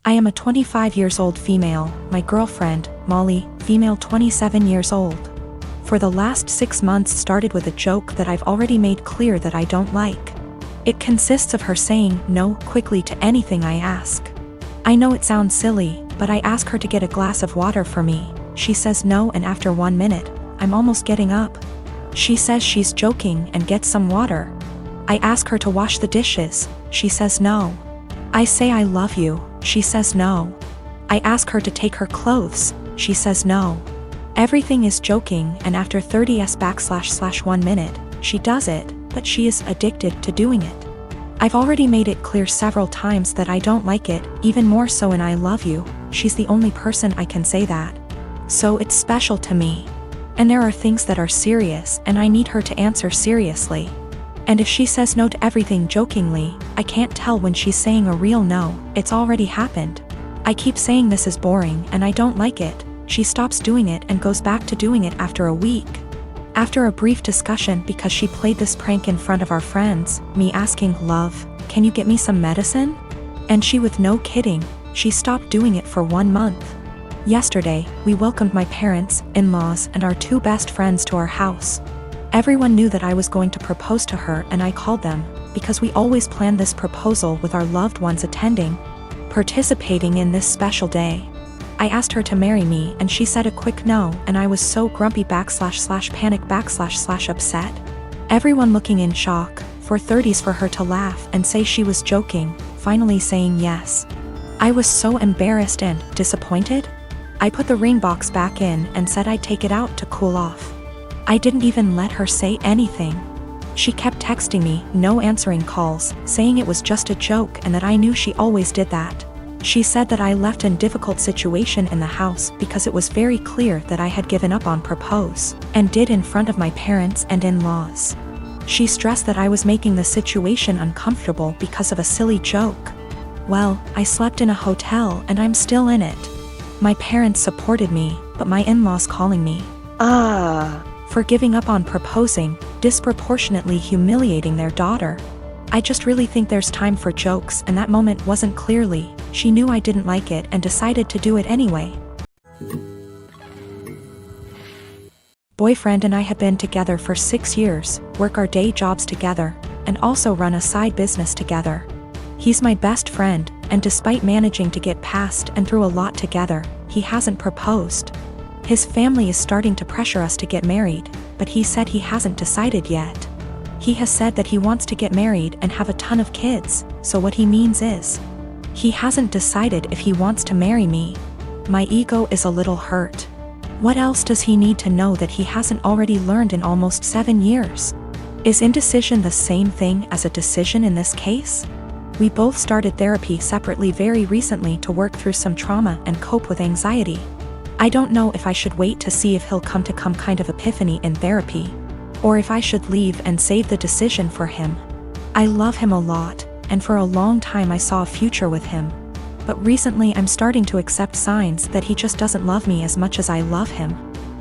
I am a 25 years old female, my girlfriend, Molly, female 27 years old. For the last 6 months started with a joke that I've already made clear that I don't like. It consists of her saying no quickly to anything I ask. I know it sounds silly, but I ask her to get a glass of water for me. She says no, and after 1 minute, I'm almost getting up. She says she's joking and gets some water. I ask her to wash the dishes. She says no. I say I love you. She says no. I ask her to take her clothes. She says no. Everything is joking, and after 30s/1 minute, she does it, but she is addicted to doing it. I've already made it clear several times that I don't like it, even more so in I love you. She's the only person I can say that. So it's special to me. And there are things that are serious, and I need her to answer seriously. And if she says no to everything jokingly, I can't tell when she's saying a real no. It's already happened. I keep saying this is boring and I don't like it. She stops doing it and goes back to doing it after a week. After a brief discussion because she played this prank in front of our friends, me asking, "Love, can you get me some medicine?" And she, with no kidding, she stopped doing it for 1 month. Yesterday, we welcomed my parents, in-laws, and our 2 best friends to our house. Everyone knew that I was going to propose to her, and I called them, because we always plan this proposal with our loved ones attending, participating in this special day. I asked her to marry me, and she said a quick no, and I was so grumpy /panic /upset. Everyone looking in shock, for 30s for her to laugh and say she was joking, finally saying yes. I was so embarrassed and disappointed. I put the ring box back in and said I'd take it out to cool off. I didn't even let her say anything. She kept texting me, no answering calls, saying it was just a joke and that I knew she always did that. She said that I left in difficult situation in the house because it was very clear that I had given up on propose, and did in front of my parents and in-laws. She stressed that I was making the situation uncomfortable because of a silly joke. Well, I slept in a hotel and I'm still in it. My parents supported me, but my in-laws calling me for giving up on proposing, disproportionately humiliating their daughter. I just really think there's time for jokes, and that moment wasn't clearly. She knew I didn't like it and decided to do it anyway. Boyfriend and I had been together for 6 years, work our day jobs together, and also run a side business together. He's my best friend, and despite managing to get past and through a lot together, he hasn't proposed. His family is starting to pressure us to get married, but he said he hasn't decided yet. He has said that he wants to get married and have a ton of kids, so what he means is, he hasn't decided if he wants to marry me. My ego is a little hurt. What else does he need to know that he hasn't already learned in almost 7 years? Is indecision the same thing as a decision in this case? We both started therapy separately very recently to work through some trauma and cope with anxiety. I don't know if I should wait to see if he'll come to kind of epiphany in therapy, or if I should leave and save the decision for him. I love him a lot, and for a long time I saw a future with him. But recently I'm starting to accept signs that he just doesn't love me as much as I love him.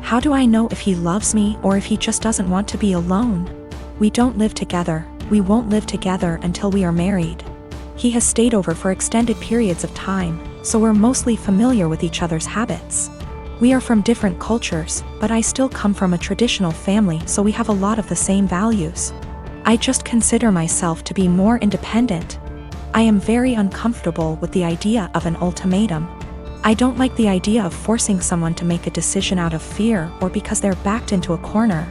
How do I know if he loves me or if he just doesn't want to be alone? We don't live together. We won't live together until we are married. He has stayed over for extended periods of time, so we're mostly familiar with each other's habits. We are from different cultures, but I still come from a traditional family, so we have a lot of the same values. I just consider myself to be more independent. I am very uncomfortable with the idea of an ultimatum. I don't like the idea of forcing someone to make a decision out of fear or because they're backed into a corner.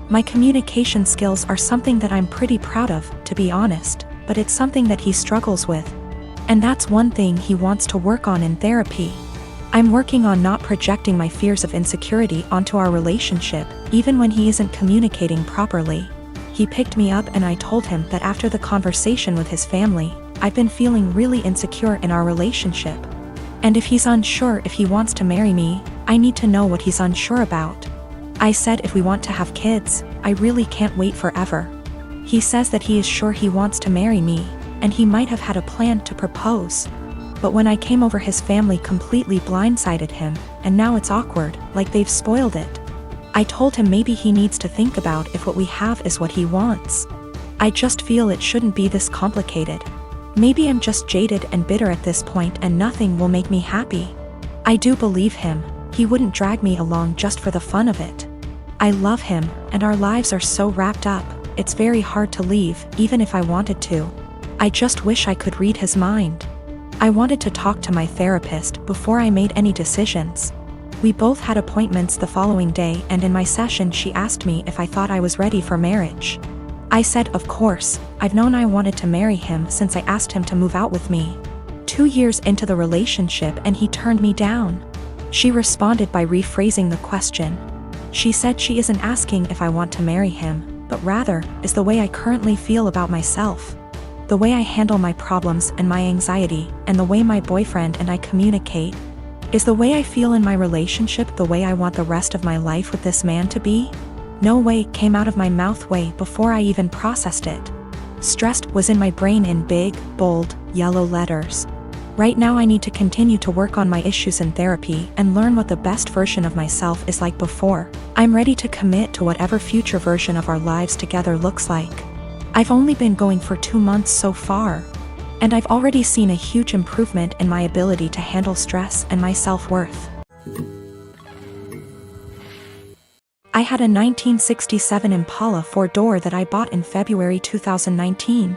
My communication skills are something that I'm pretty proud of, to be honest, but it's something that he struggles with. And that's one thing he wants to work on in therapy. I'm working on not projecting my fears of insecurity onto our relationship, even when he isn't communicating properly. He picked me up and I told him that after the conversation with his family, I've been feeling really insecure in our relationship. And if he's unsure if he wants to marry me, I need to know what he's unsure about. I said if we want to have kids, I really can't wait forever. He says that he is sure he wants to marry me, and he might have had a plan to propose. But when I came over, his family completely blindsided him, and now it's awkward, like they've spoiled it. I told him maybe he needs to think about if what we have is what he wants. I just feel it shouldn't be this complicated. Maybe I'm just jaded and bitter at this point and nothing will make me happy. I do believe him. He wouldn't drag me along just for the fun of it. I love him, and our lives are so wrapped up, it's very hard to leave, even if I wanted to. I just wish I could read his mind. I wanted to talk to my therapist before I made any decisions. We both had appointments the following day, and in my session she asked me if I thought I was ready for marriage. I said of course. I've known I wanted to marry him since I asked him to move out with me. 2 years into the relationship and he turned me down. She responded by rephrasing the question. She said she isn't asking if I want to marry him, but rather, is the way I currently feel about myself. The way I handle my problems and my anxiety, and the way my boyfriend and I communicate. Is the way I feel in my relationship the way I want the rest of my life with this man to be? No way came out of my mouth way before I even processed it. Stressed was in my brain in big, bold, yellow letters. Right now I need to continue to work on my issues in therapy and learn what the best version of myself is like before I'm ready to commit to whatever future version of our lives together looks like. I've only been going for 2 months so far, and I've already seen a huge improvement in my ability to handle stress and my self-worth. I had a 1967 Impala 4-door that I bought in February 2019.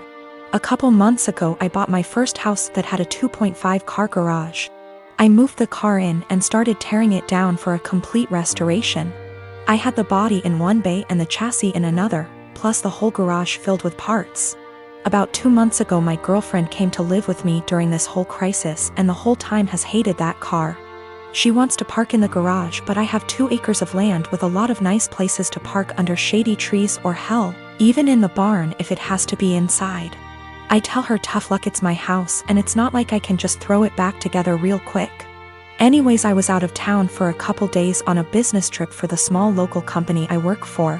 A couple months ago I bought my first house that had a 2.5 car garage. I moved the car in and started tearing it down for a complete restoration. I had the body in one bay and the chassis in another, plus the whole garage filled with parts. About 2 months ago my girlfriend came to live with me during this whole crisis and the whole time has hated that car. She wants to park in the garage, but I have 2 acres of land with a lot of nice places to park under shady trees or hell, even in the barn if it has to be inside. I tell her tough luck, it's my house and it's not like I can just throw it back together real quick. Anyways, I was out of town for a couple days on a business trip for the small local company I work for.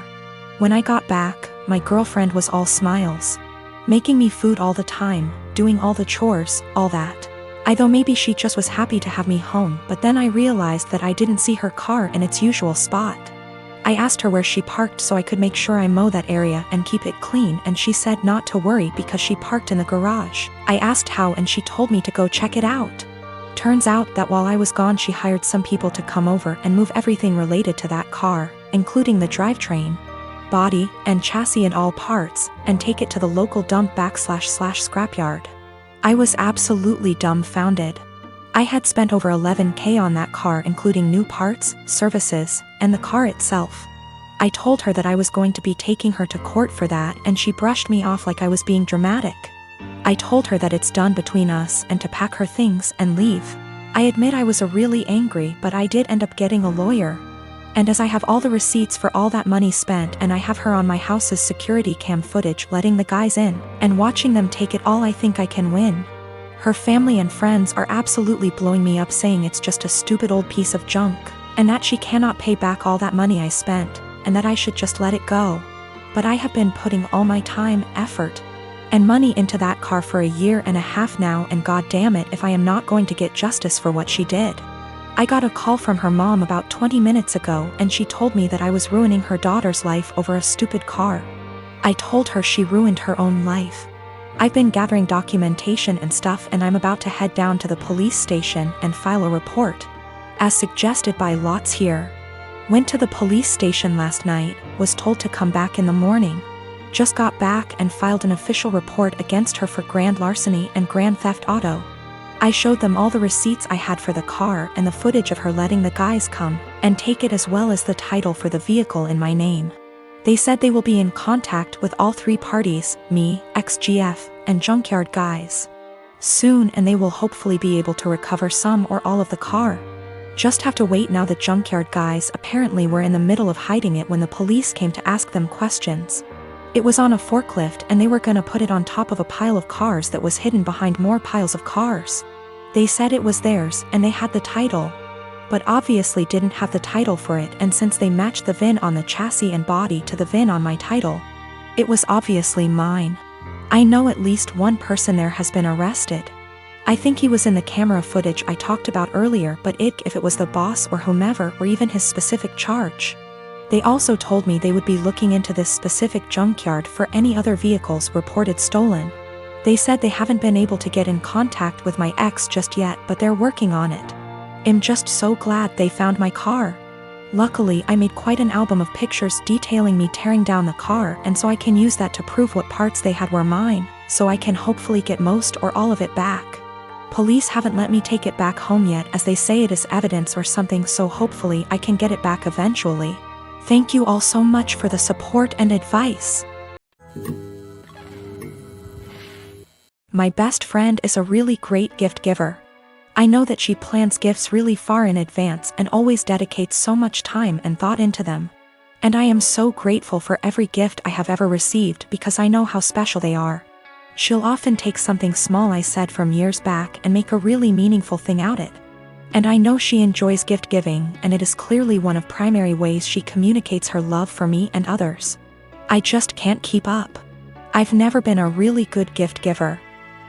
When I got back, my girlfriend was all smiles. Making me food all the time, doing all the chores, all that. I thought maybe she just was happy to have me home, but then I realized that I didn't see her car in its usual spot. I asked her where she parked so I could make sure I mow that area and keep it clean, and she said not to worry because she parked in the garage. I asked how and she told me to go check it out. Turns out that while I was gone she hired some people to come over and move everything related to that car, including the drivetrain, body, and chassis and all parts, and take it to the local dump / scrapyard. I was absolutely dumbfounded. I had spent over $11,000 on that car including new parts, services, and the car itself. I told her that I was going to be taking her to court for that and she brushed me off like I was being dramatic. I told her that it's done between us and to pack her things and leave. I admit I was really angry, but I did end up getting a lawyer. And as I have all the receipts for all that money spent and I have her on my house's security cam footage letting the guys in and watching them take it all, I think I can win. Her family and friends are absolutely blowing me up saying it's just a stupid old piece of junk, and that she cannot pay back all that money I spent, and that I should just let it go. But I have been putting all my time, effort, and money into that car for 1.5 years now, and god damn it if I am not going to get justice for what she did. I got a call from her mom about 20 minutes ago and she told me that I was ruining her daughter's life over a stupid car. I told her she ruined her own life. I've been gathering documentation and stuff and I'm about to head down to the police station and file a report, as suggested by Lots here. Went to the police station last night, was told to come back in the morning. Just got back and filed an official report against her for grand larceny and grand theft auto. I showed them all the receipts I had for the car and the footage of her letting the guys come and take it, as well as the title for the vehicle in my name. They said they will be in contact with all 3 parties, me, XGF, and junkyard guys, soon, and they will hopefully be able to recover some or all of the car. Just have to wait now. The junkyard guys apparently were in the middle of hiding it when the police came to ask them questions. It was on a forklift and they were gonna put it on top of a pile of cars that was hidden behind more piles of cars. They said it was theirs and they had the title, but obviously didn't have the title for it, and since they matched the VIN on the chassis and body to the VIN on my title, it was obviously mine. I know at least one person there has been arrested. I think he was in the camera footage I talked about earlier, but if it was the boss or whomever or even his specific charge. They also told me they would be looking into this specific junkyard for any other vehicles reported stolen. They said they haven't been able to get in contact with my ex just yet, but they're working on it. I'm just so glad they found my car. Luckily, I made quite an album of pictures detailing me tearing down the car, and so I can use that to prove what parts they had were mine, so I can hopefully get most or all of it back. Police haven't let me take it back home yet, as they say it is evidence or something, so hopefully I can get it back eventually. Thank you all so much for the support and advice. My best friend is a really great gift giver. I know that she plans gifts really far in advance and always dedicates so much time and thought into them. And I am so grateful for every gift I have ever received because I know how special they are. She'll often take something small I said from years back and make a really meaningful thing out of it. And I know she enjoys gift giving, and it is clearly one of primary ways she communicates her love for me and others. I just can't keep up. I've never been a really good gift giver.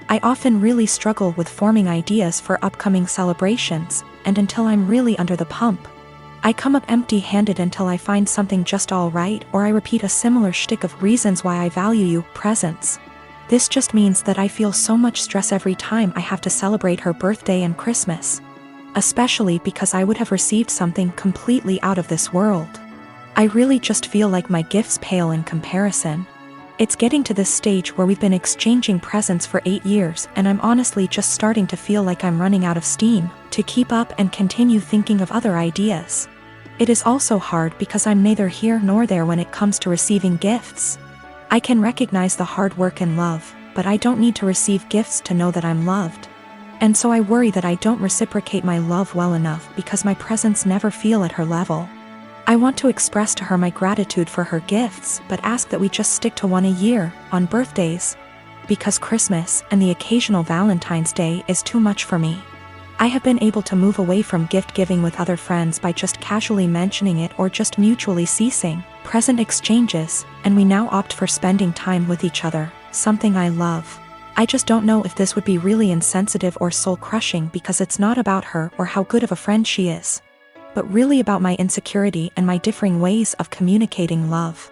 I often really struggle with forming ideas for upcoming celebrations, and until I'm really under the pump, I come up empty-handed until I find something just all right, or I repeat a similar shtick of reasons why I value you, presents. This just means that I feel so much stress every time I have to celebrate her birthday and Christmas. Especially because I would have received something completely out of this world. I really just feel like my gifts pale in comparison. It's getting to this stage where we've been exchanging presents for 8 years, and I'm honestly just starting to feel like I'm running out of steam to keep up and continue thinking of other ideas. It is also hard because I'm neither here nor there when it comes to receiving gifts. I can recognize the hard work and love, but I don't need to receive gifts to know that I'm loved. And so I worry that I don't reciprocate my love well enough because my presents never feel at her level. I want to express to her my gratitude for her gifts, but ask that we just stick to one a year, on birthdays. Because Christmas and the occasional Valentine's Day is too much for me. I have been able to move away from gift giving with other friends by just casually mentioning it or just mutually ceasing present exchanges, and we now opt for spending time with each other, something I love. I just don't know if this would be really insensitive or soul-crushing because it's not about her or how good of a friend she is, but really about my insecurity and my differing ways of communicating love.